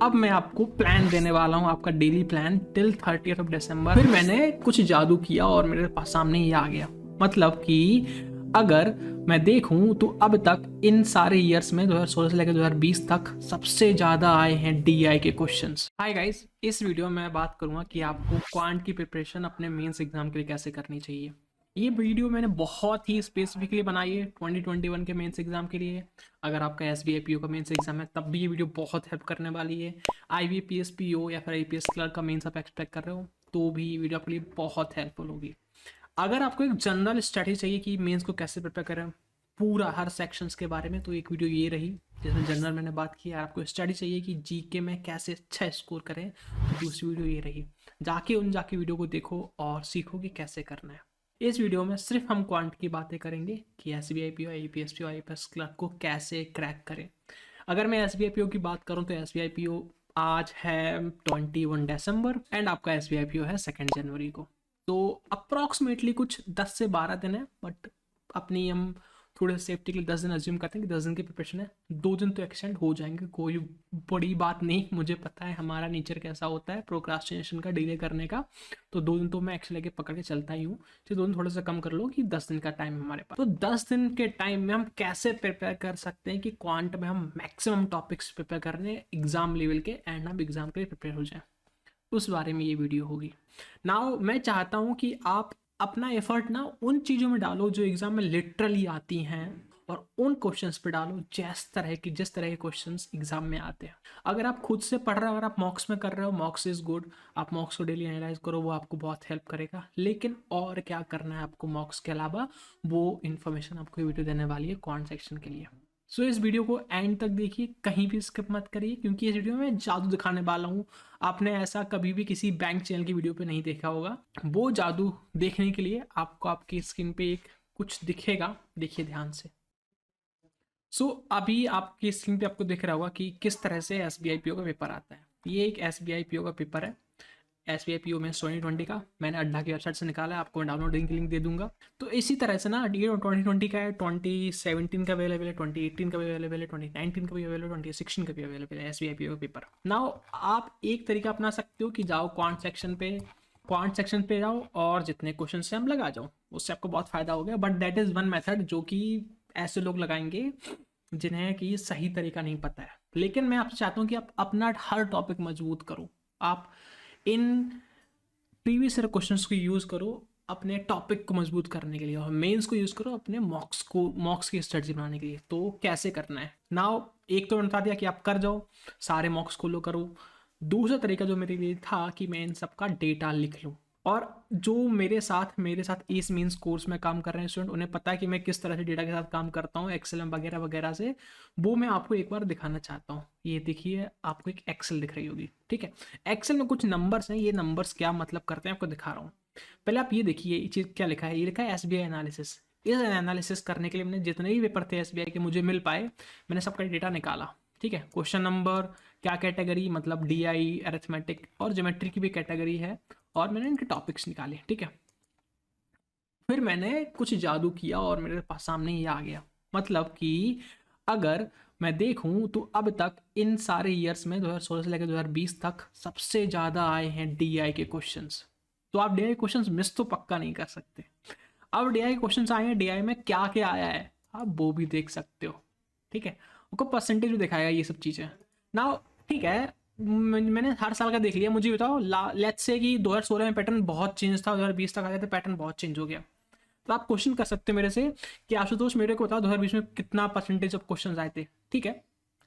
अब मैं आपको प्लान देने वाला हूँ, आपका daily plan till 30th of December. फिर मैंने कुछ जादू किया और मेरे पास सामने ये आ गया। मतलब कि अगर मैं देखूं तो अब तक इन सारे ईयर्स में 2016 से लेकर 2020 तक सबसे ज़्यादा आए हैं डीआई के क्वेश्चंस। हाय गाइस, इस वीडियो में मैं बात करूंगा कि आपको क्वांट की प्रिपरेशन अपने मेंस एग्जाम के लिए कैसे करनी चाहिए। ये वीडियो मैंने बहुत ही स्पेसिफिकली बनाई है 2021 के मेंस एग्जाम के लिए। अगर आपका एसबीआई पीओ का मेंस एग्जाम है तब भी ये वीडियो बहुत हेल्प करने वाली है। आईबीपीएस पीओ या फिर आईपीएस क्लर्क का मेंस आप एक्सपेक्ट कर रहे हो तो भी ये वीडियो आपके लिए बहुत हेल्पफुल होगी। अगर आपको एक जनरल स्टडी चाहिए कि मेंस को कैसे प्रिपेयर करें पूरा हर सेक्शंस के बारे में, तो एक वीडियो ये रही जिसमें जनरल मैंने बात की। यार आपको स्टडी चाहिए कि जीके में कैसे अच्छा स्कोर करें तो दूसरी वीडियो ये रही। जाके वीडियो को देखो और सीखो कि कैसे करना है। इस वीडियो में सिर्फ हम क्वांट की बातें करेंगे कि SBI PO, IPS PO, IPS clerk को कैसे क्रैक करें। अगर मैं एसबीआई पीओ की बात करूं तो एसबीआई पीओ आज है 21 दिसंबर एंड आपका एसबीआई पीओ है 2 जनवरी को। तो अप्रॉक्सीमेटली कुछ 10 से 12 दिन है, बट अपनी हम थोड़े सेफ्टी के लिए 10 दिन अज्यूम करते हैं कि 10 दिन की प्रिपरेशन है। 2 दिन तो एक्सटेंड हो जाएंगे, कोई बड़ी बात नहीं। मुझे पता है हमारा नेचर कैसा होता है प्रोक्रास्टिनेशन का, डिले करने का। तो 2 दिन तो मैं एक्शन लेके पकड़ के चलता ही हूँ। तो 2 दिन थोड़ा सा कम कर लो कि 10 दिन का टाइम है हमारे पास। तो 10 दिन के टाइम में हम कैसे प्रिपेयर कर सकते हैं कि क्वांट में हम मैक्सिमम टॉपिक्स प्रिपेयर कर रहे हैं एग्जाम लेवल के एंड हम एग्जाम के लिए प्रिपेयर हो जाए, उस बारे में ये वीडियो होगी। नाउ मैं चाहता हूँ कि आप अपना एफर्ट ना उन चीज़ों में डालो जो एग्जाम में लिटरली आती हैं और उन क्वेश्चंस पे डालो जिस तरह के क्वेश्चंस एग्जाम में आते हैं। अगर आप खुद से पढ़ रहे हो, अगर आप मॉक्स में कर रहे हो, मॉक्स इज गुड। आप मॉक्स को डेली एनालाइज करो, वो आपको बहुत हेल्प करेगा। लेकिन और क्या करना है आपको मॉक्स के अलावा, वो इन्फॉर्मेशन आपको वीडियो देने वाली है कॉन्ट सेक्शन के लिए। सो इस वीडियो को एंड तक देखिए, कहीं भी स्किप मत करिए, क्योंकि इस वीडियो में मैं जादू दिखाने वाला हूँ। आपने ऐसा कभी भी किसी बैंक चैनल की वीडियो पे नहीं देखा होगा। वो जादू देखने के लिए आपको आपकी स्क्रीन पे एक कुछ दिखेगा, देखिए ध्यान से। अभी आपकी स्क्रीन पे आपको दिख रहा होगा कि किस तरह से एसबीआई पीओ का पेपर आता है। ये एक एसबीआई पीओ का पेपर है, एसबीआई पीओ में 2020 का। मैंने अड्डा की वेबसाइट से निकाला है, आपको डाउनलोडिंग की लिंक दे दूंगा। तो इसी तरह से ना ये 2020 का है, 2017 का अवेलेबल है, 2018 का भी अवेलेबल है, 2019 का भी अवेलेबल है, 2016 का भी अवेलेबल है एसबीआई पीओ का पेपर। नाउ आप एक तरीका अपना सकते हो कि जाओ क्वांट सेक्शन पे जाओ और जितने क्वेश्चन से हम लगा जाओ, उससे आपको बहुत फायदा हो गया। But that is one method जो कि ऐसे लोग लगाएंगे जिन्हें कि सही तरीका नहीं पता है। लेकिन मैं आपसे चाहता हूँ कि आप अपना हर टॉपिक मजबूत करो। आप इन प्रीवियस ईयर क्वेश्चंस को यूज़ करो अपने टॉपिक को मजबूत करने के लिए, और मेंस को यूज़ करो अपने मॉक्स की स्ट्रेटजी बनाने के लिए। तो कैसे करना है नाउ, एक तो मैंने बता दिया कि आप कर जाओ, सारे मॉक्स खोलो करो। दूसरा तरीका जो मेरे लिए था कि मैं इन सबका डेटा लिख लूँ, और जो मेरे साथ इस मीन्स कोर्स में काम कर रहे हैं स्टूडेंट, उन्हें पता है कि मैं किस तरह से डेटा के साथ काम करता हूँ एक्सेल वगैरह वगैरह से। वो मैं आपको एक बार दिखाना चाहता हूँ। ये देखिए, आपको एक एक्सेल दिख रही होगी, ठीक है। एक्सेल में कुछ नंबर्स हैं, ये नंबर्स क्या मतलब करते हैं आपको दिखा रहा हूँ। पहले आप ये देखिए, ये चीज़ क्या लिखा है। ये लिखा है एसबीआई एनालिसिस। इस एनालिसिस करने के लिए मैंने जितने भी पेपर थे एसबीआई के मुझे मिल पाए, मैंने सबका डेटा निकाला, ठीक है। क्वेश्चन नंबर, क्या कैटेगरी, मतलब डीआई, अरिथमेटिक और ज्योमेट्री की भी कैटेगरी है, और मैंने इनके टॉपिक्स निकाले, ठीक है। फिर मैंने कुछ जादू किया और मेरे पास सामने ये आ गया। मतलब कि अगर मैं देखूं तो अब तक इन सारे ईयर्स में 2016 से लेकर 2020 तक सबसे ज़्यादा आए हैं डीआई के क्वेश्चंस। तो आप डीआई क्वेश्चंस मिस तो पक्का नहीं कर सकते। अब डीआई क्वेश्चंस आए हैं, डीआई में क्या क्या आया है आप वो भी देख सकते हो, ठीक है। आपको परसेंटेज भी दिखाएगा ये सब चीज़ें ना, ठीक है। मैंने हर साल का देख लिया, मुझे बताओ लेट्स से कि 2016 में पैटर्न बहुत चेंज था, 2020 तक आया था पैटर्न बहुत चेंज हो गया। तो आप क्वेश्चन कर सकते हैं मेरे से कि आशुतोष मेरे को बताओ 2020 में कितना परसेंटेज ऑफ क्वेश्चन आए थे, ठीक है।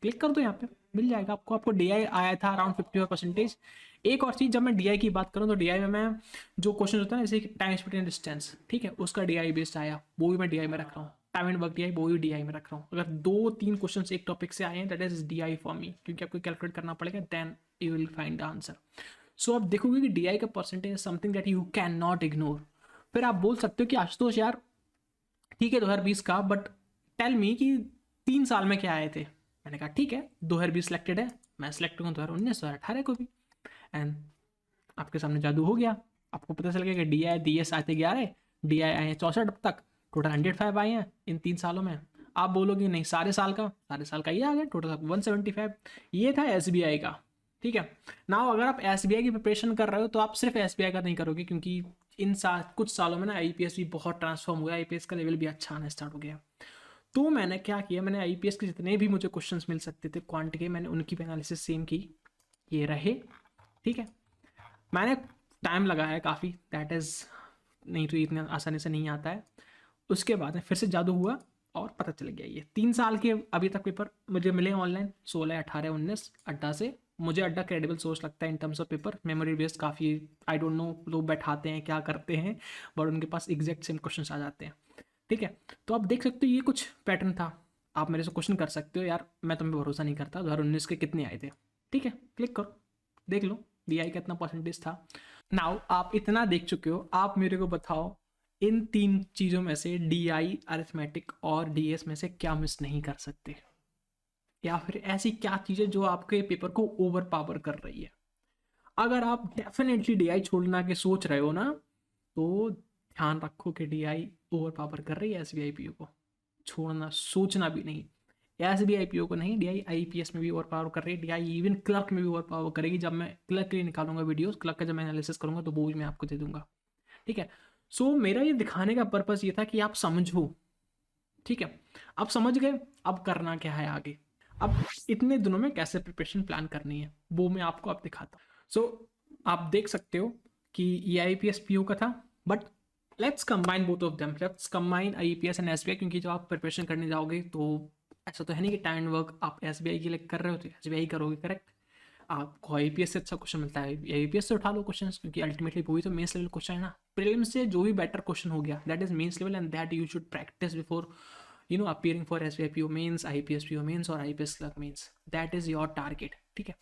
क्लिक कर दो, यहाँ पे मिल जाएगा आपको डीआई आया था अराउंड 54%। एक और चीज़, जब मैं डीआई की बात करूँ तो डीआई में मैं जो क्वेश्चन होता है ना, जैसे टाइम स्पीड एंड डिस्टेंस, ठीक है, उसका डीआई बेस्ड आया, वो भी मैं डीआई में रख रहा हूँ। टाइम एंड वर्क डीआई, वो भी डीआई में रख रहा हूँ। अगर 2-3 क्वेश्चन एक टॉपिक से आए हैं, that is DI for me, क्योंकि आपको कैलकुलेट करना पड़ेगा, then you will find the answer. So आप देखोगे कि डीआई का percentage something that you can not ignore. फिर आप बोल सकते हो कि आशुतोष यार ठीक है 2020 का, बट टेल मी कि 3 साल में क्या आए थे। मैंने कहा ठीक है 2020 सिलेक्टेड है, मैं सिलेक्ट करूँ 2019 2018 को भी, एंड आपके सामने जादू हो गया। आपको पता चल गया कि डी आई डी एस आए थे 11, डी आई आए हैं 64 अब तक, टोटल 105 आए हैं इन 3 सालों में। आप बोलोगे नहीं सारे साल का ही आ गया टोटल 175। ये था एस बी आई का, ठीक है। नाउ अगर आप एसबीआई की प्रिपरेशन कर रहे हो तो आप सिर्फ एसबीआई का नहीं करोगे, क्योंकि कुछ सालों में ना आईपीएस भी बहुत ट्रांसफॉर्म हुआ है, आईपीएस का लेवल भी अच्छा आना स्टार्ट हो गया। तो मैंने क्या किया, मैंने आईपीएस के जितने भी मुझे क्वेश्चंस मिल सकते थे क्वांट के, मैंने उनकी भी एनालिसिस सेम की, ये रहे। ठीक है, मैंने टाइम लगाया काफ़ी, दैट इज़ नहीं तो इतने आसानी से नहीं आता है। उसके बाद में फिर से जादू हुआ और पता चल गया। ये 3 साल के अभी तक पेपर मुझे मिले ऑनलाइन, 16, 18, 19 अड्डा से। मुझे अड्डा क्रेडिबल सोर्स लगता है in terms of paper, memory based काफ़ी, आई डोंट नो लोग बैठाते हैं क्या करते हैं, बट उनके पास एग्जैक्ट सेम क्वेश्चन आ जाते हैं। ठीक है, तो आप देख सकते हो ये कुछ पैटर्न था। आप मेरे से क्वेश्चन कर सकते हो, यार मैं तुम्हें भरोसा नहीं करता 2019 के कितने आए थे। ठीक है, क्लिक करो, देख लो डीआई का इतना परसेंटेज था। नाउ आप इतना देख चुके हो, आप मेरे को बताओ इन 3 चीज़ों में से डीआई, अरिथमेटिक और डीएस में से क्या मिस नहीं कर सकते, या फिर ऐसी क्या चीज़ें जो आपके पेपर को ओवर पावर कर रही है। अगर आप डेफिनेटली डीआई छोड़ना के सोच रहे हो ना, तो ध्यान रखो कि डीआई ओवर पावर कर रही है एसबीआई पीओ को, छोड़ना सोचना भी नहीं। एसबीआई पीओ को नहीं, डीआई आईपीएस में भी ओवर पावर कर रही है, डीआई इवन क्लर्क में भी ओवर पावर करेगी। जब मैं क्लर्क के लिए निकालूंगा वीडियोस, क्लर्क का जब मैं एनालिसिस करूंगा तो वो भी मैं आपको दे दूंगा। ठीक है, सो मेरा ये दिखाने का पर्पस ये था कि आप समझो। ठीक है, आप समझ गए, अब करना क्या है आगे, अब इतने दिनों में कैसे प्रिपरेशन प्लान करनी है वो मैं आपको अब दिखाता हूँ। सो आप देख सकते हो कि ये आईपीएस पीओ का था, but let's combine both of them, let's combine IPS and SBI, क्योंकि जब आप प्रिपरेशन करने जाओगे तो ऐसा तो है नहीं कि टाइम वर्क आप एसबीआई के लिए कर रहे हो तो एसबीआई करोगे, करेक्ट। आपको आईपीएस से अच्छा क्वेश्चन मिलता है, आईपीएस से उठा लो क्वेश्चन, क्योंकि अल्टीमेटली वही तो मेंस लेवल क्वेश्चन है ना। प्रीलिम्स से जो भी बेटर क्वेश्चन हो गया that is mains level, and that you should practice before appearing for SBI PO mains, IBPS PO mains और IBPS clerk mains, that is your target. ठीक है,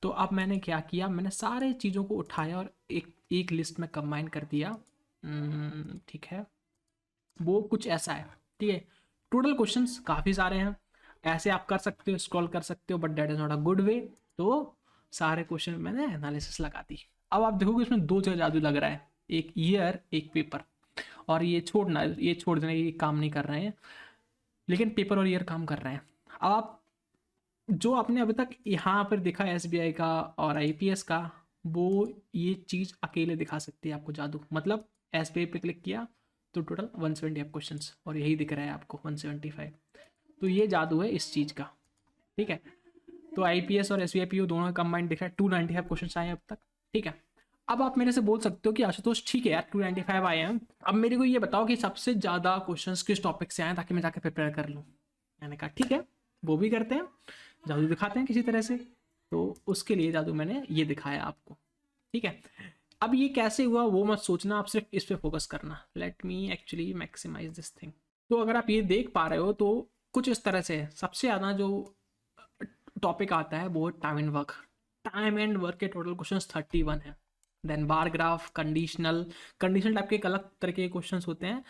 तो अब मैंने क्या किया, मैंने सारे चीज़ों को उठाया और एक लिस्ट में कंबाइन कर दिया। ठीक है, वो कुछ ऐसा है। ठीक है, टोटल क्वेश्चंस काफ़ी सारे हैं, ऐसे आप कर सकते हो, स्क्रॉल कर सकते हो, but that is not a good way. तो सारे क्वेश्चन मैंने एनालिसिस लगा दी। अब आप देखोगे इसमें 2 जगह जादू लग रहा है, एक ईयर एक पेपर, और ये छोड़ देना, ये काम नहीं कर रहे हैं, लेकिन पेपर और ईयर काम कर रहे हैं। आप जो आपने अभी तक यहाँ पर देखा एसबीआई का और आईपीएस का, वो ये चीज़ अकेले दिखा सकती है आपको जादू। मतलब एसबीआई पे क्लिक किया तो टोटल 170 क्वेश्चन, और यही दिख रहा है आपको 175। तो ये जादू है इस चीज़ का। ठीक है, तो आईपीएस और एसबीआई पीओ दोनों का कंबाइंड दिख रहा है, 295 क्वेश्चन आए अब तक। ठीक है, अब आप मेरे से बोल सकते हो कि आशुतोष ठीक है यार 295 आए हैं, अब मेरे को ये बताओ कि सबसे ज़्यादा क्वेश्चंस किस टॉपिक से आए ताकि मैं जाकर प्रिपेयर कर लूँ। मैंने कहा ठीक है, वो भी करते हैं, जादू दिखाते हैं किसी तरह से। तो उसके लिए जादू मैंने ये दिखाया आपको। ठीक है, अब ये कैसे हुआ वो मत सोचना, आप सिर्फ इस पे फोकस करना। Let me actually maximise this thing. तो अगर आप ये देख पा रहे हो तो कुछ इस तरह से है। सबसे ज़्यादा जो टॉपिक आता है वो time and work. Time and work के टोटल क्वेश्चंस 31 है। Then bar graph, conditional type के एक अलग तरह के क्वेश्चंस होते हैं।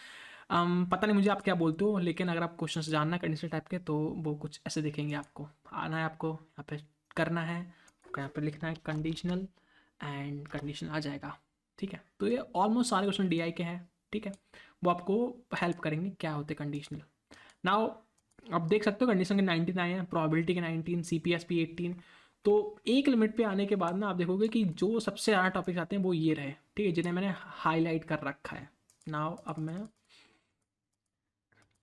पता नहीं मुझे आप क्या बोलते हो, लेकिन अगर आप क्वेश्चंस जानना है कंडीशनल टाइप के तो वो कुछ ऐसे दिखेंगे। आपको आना है, आपको यहाँ पे करना है, यहाँ पे लिखना है कंडीशनल, एंड कंडीशन आ जाएगा। ठीक है, तो ये ऑलमोस्ट सारे क्वेश्चन डीआई के हैं। ठीक है, वो आपको हेल्प करेंगे क्या होते हैं कंडीशनल। नाउ आप देख सकते हो कंडीशन के 19 आए हैं, प्रोबेबिलिटी के 19, सीपीएसपी 18। तो एक लिमिट पे आने के बाद ना आप देखोगे कि जो सबसे ज़्यादा टॉपिक्स आते हैं वो ये रहे। ठीक है, जिन्हें मैंने हाईलाइट कर रखा है। नाउ अब मैं,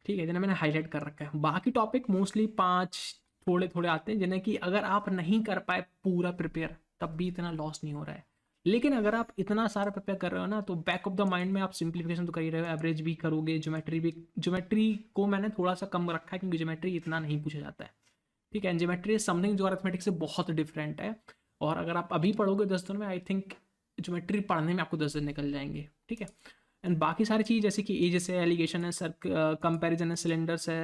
ठीक है, जिन्हें मैंने हाईलाइट कर रखा है। बाकी टॉपिक मोस्टली 5 थोड़े थोड़े आते हैं, जिन्हें कि अगर आप नहीं कर पाए पूरा प्रिपेयर तब भी इतना लॉस नहीं हो रहा है। लेकिन अगर आप इतना सारा प्रिपेयर कर रहे हो ना, तो बैक ऑफ द माइंड में आप सिंप्लीफिकेशन तो कर ही रहे हो, एवरेज भी करोगे, ज्योमेट्री भी। ज्योमेट्री को मैंने थोड़ा सा कम रखा है क्योंकि ज्योमेट्री इतना नहीं पूछा जाता है। ठीक है, ज्योमेट्री इज समथिंग जो अरिथमेटिक से बहुत डिफरेंट है, और अगर आप अभी पढ़ोगे 10 दिन में, आई थिंक ज्योमेट्री पढ़ने में आपको 10 दिन निकल जाएंगे। ठीक है, एंड बाकी सारी चीज़ जैसे कि एजेस है, एलिगेशन है, सर कंपेरिजन है, सिलेंडर्स है,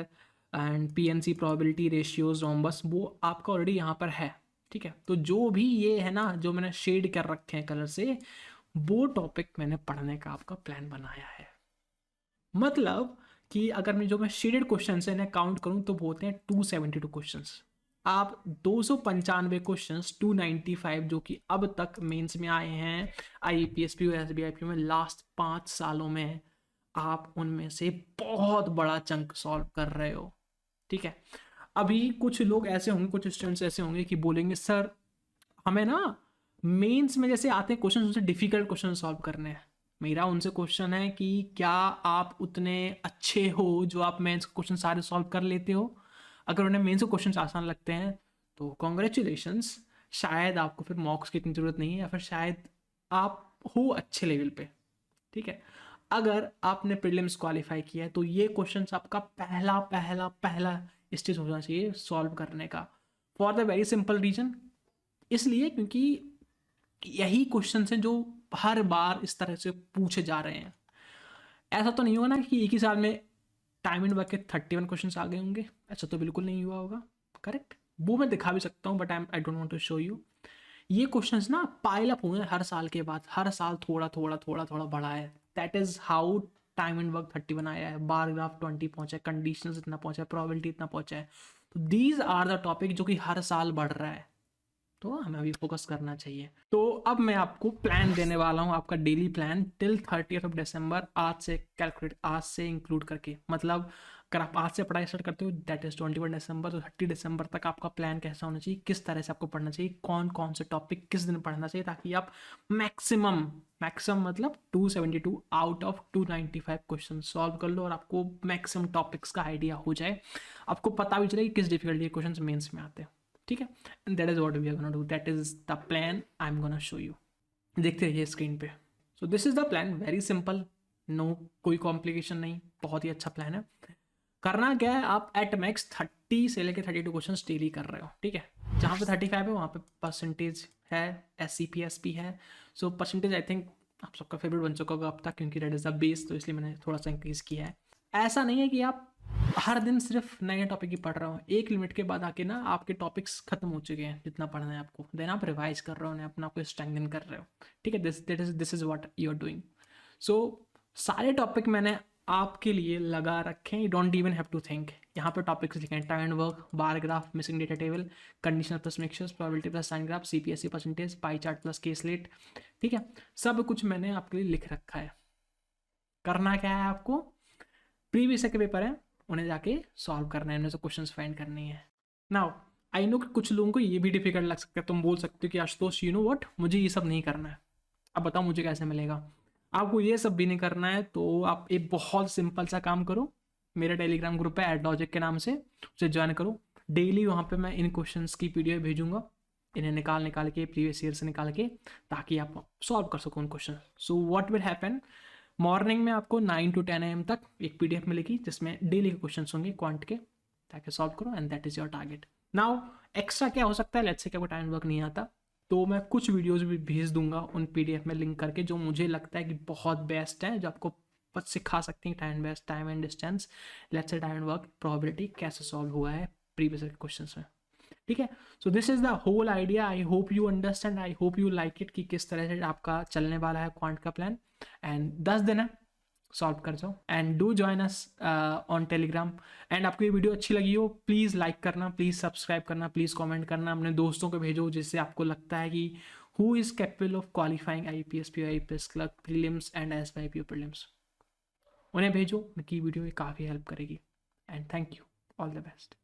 and PNC, probability, ratios, rhombus, वो आपका ऑलरेडी यहाँ पर है। ठीक है, तो जो भी ये है ना, जो मैंने शेड कर रखे हैं कलर से, वो टॉपिक मैंने पढ़ने का आपका प्लान बनाया है। मतलब कि अगर मैं शेडेड क्वेश्चन है इन्हें काउंट करूँ तो वो होते हैं 272 क्वेश्चंस। आप 295 क्वेश्चंस 295 जो कि अब तक मेंस में आए हैं आईपीएस पी, एसबीआई पी में लास्ट 5 सालों में, आप उनमें से बहुत बड़ा चंक सॉल्व कर रहे हो। ठीक है, अभी कुछ लोग ऐसे होंगे, कुछ स्टूडेंट्स ऐसे होंगे कि बोलेंगे सर हमें ना मेंस में जैसे आते हैं क्वेश्चन, उनसे डिफिकल्ट क्वेश्चन सॉल्व करने हैं। मेरा उनसे क्वेश्चन है कि क्या आप उतने अच्छे हो जो आप मेंस के क्वेश्चन सारे सॉल्व कर लेते हो? अगर उन्हें मेंस के क्वेश्चन आसान लगते हैं तो कॉन्ग्रेचुलेशंस, शायद आपको फिर मॉक्स की इतनी ज़रूरत नहीं है, या फिर शायद आप हो अच्छे लेवल पे। ठीक है, अगर आपने प्रीलिम्स क्वालिफाई किया है तो ये क्वेश्चंस आपका पहला पहला पहला स्टेज होना चाहिए सॉल्व करने का, for the very simple reason, इसलिए क्योंकि यही क्वेश्चन हैं जो हर बार इस तरह से पूछे जा रहे हैं। ऐसा तो नहीं होगा ना कि एक ही साल में टाइम एंड वर्क के 31 क्वेश्चन आ गए होंगे, ऐसा तो बिल्कुल नहीं हुआ होगा। करेक्ट, वो मैं दिखा भी सकता हूँ, but I don't want to show you. ये क्वेश्चंस ना पाइल अप हुए हैं हर साल के बाद, हर साल थोड़ा थोड़ा थोड़ा थोड़ा बढ़ा है। That is how time and work 31 आया है, बार ग्राफ 20 पहुंचा है, कंडीशंस इतना पहुंचा है, प्रोबेबिलिटी इतना पहुंचा है। तो दीज आर द टॉपिक जो कि हर साल बढ़ रहा है, तो हमें अभी फोकस करना चाहिए। तो अब मैं आपको प्लान देने वाला हूँ, आपका daily plan till 30th of December, आज से कैलकुलेट, आज से इंक्लूड करके। मतलब अगर आप आज से पढ़ाई स्टार्ट करते हो दैट इज 21 दिसंबर, तो 30 दिसंबर तक आपका प्लान कैसा होना चाहिए, किस तरह से आपको पढ़ना चाहिए, कौन कौन से टॉपिक किस दिन पढ़ना चाहिए, ताकि आप मैक्सिमम मैक्सिमम मतलब 272 आउट ऑफ 295 क्वेश्चन सॉल्व कर लो, और आपको मैक्सिमम टॉपिक्स का आइडिया हो जाए, आपको पता भी चले कि किस डिफिकल्टी के क्वेश्चन मेंस में आते हैं। ठीक है, and that is what we are gonna do, that is the plan I am gonna show you. देखते रहिए स्क्रीन पे। So this is the plan, very simple, no कोई कॉम्प्लिकेशन नहीं, बहुत ही अच्छा प्लान है। करना क्या है, आप एट मैक्स 30 से लेकर 32 क्वेश्चन डेली कर रहे हो। ठीक है, जहाँ पे 35 है वहाँ पे परसेंटेज है, SCP है। सो परसेंटेज आई थिंक आप सबका फेवरेट बन चुका होगा अब तक, क्योंकि दैट इज द बेस, तो इसलिए मैंने थोड़ा सा इंक्रीज किया है। ऐसा नहीं है कि आप हर दिन सिर्फ नए टॉपिक ही पढ़ रहे हो, एक लिमिट के बाद आके ना आपके टॉपिक्स खत्म हो चुके हैं जितना पढ़ना है आपको, देन आप रिवाइज कर रहे हो, अपना आपको स्ट्रेंथन कर रहे हो। ठीक है, this is what you are doing. So सारे टॉपिक मैंने आपके लिए लगा रखे हैं, you don't even have to think. यहाँ पे टॉपिक्स लिखे हैं, time and work, bar graph, missing data table, conditional plus mixtures, probability plus sine graph, CPSC percentage, pie chart plus caselet. ठीक है, सब कुछ मैंने आपके लिए लिख रखा है। करना क्या है आपको, प्रीवियस के पेपर है उन्हें जाके सॉल्व करना है, उन्हें से क्वेश्चंस फाइंड करनी है। नाउ आई नो कि कुछ लोगों को ये भी डिफिकल्ट लग सकता है, तुम बोल सकते हो कि आशुतोष यू नो व्हाट, मुझे ये सब नहीं करना है, अब बताओ मुझे कैसे मिलेगा। आपको ये सब भी नहीं करना है तो आप एक बहुत सिंपल सा काम करो, मेरा टेलीग्राम ग्रुप है एडलॉजिक के नाम से, उसे ज्वाइन करो। डेली वहाँ पे मैं इन क्वेश्चंस की PDF भेजूंगा, इन्हें निकाल निकाल के प्रीवियस ईयर से निकाल के, ताकि आप सॉल्व कर सको उन question. So what will happen, morning में आपको 9 to 10 AM तक एक PDF मिलेगी जिसमें डेली के क्वेश्चन होंगे क्वांट के, ताकि सॉल्व करो, and that is your target. Now extra क्या हो सकता है, लेट्स से क्या कोई टाइम वर्क नहीं आता तो मैं कुछ वीडियोस भी भेज दूंगा उन PDF में लिंक करके, जो मुझे लगता है कि बहुत बेस्ट है, जो आपको बस सिखा सकती हैं time and distance, let's say time and work, probability कैसे सॉल्व हुआ है प्रीवियस के क्वेश्चंस में। ठीक है, so this is the whole idea, I hope you understand, I hope you like it, कि किस तरह से आपका चलने वाला है क्वांट का प्लान। एंड 10 दिन है, सॉल्व कर जाओ, and do join us on Telegram. And आपको ये वीडियो अच्छी लगी हो, प्लीज़ लाइक करना, प्लीज़ सब्सक्राइब करना, प्लीज़ कमेंट करना, अपने दोस्तों को भेजो जिससे आपको लगता है कि who is capable of qualifying IPS PO IPS clerk prelims and SBIPO prelims, उन्हें भेजो, उनकी वीडियो काफ़ी हेल्प करेगी। And thank you, all the best.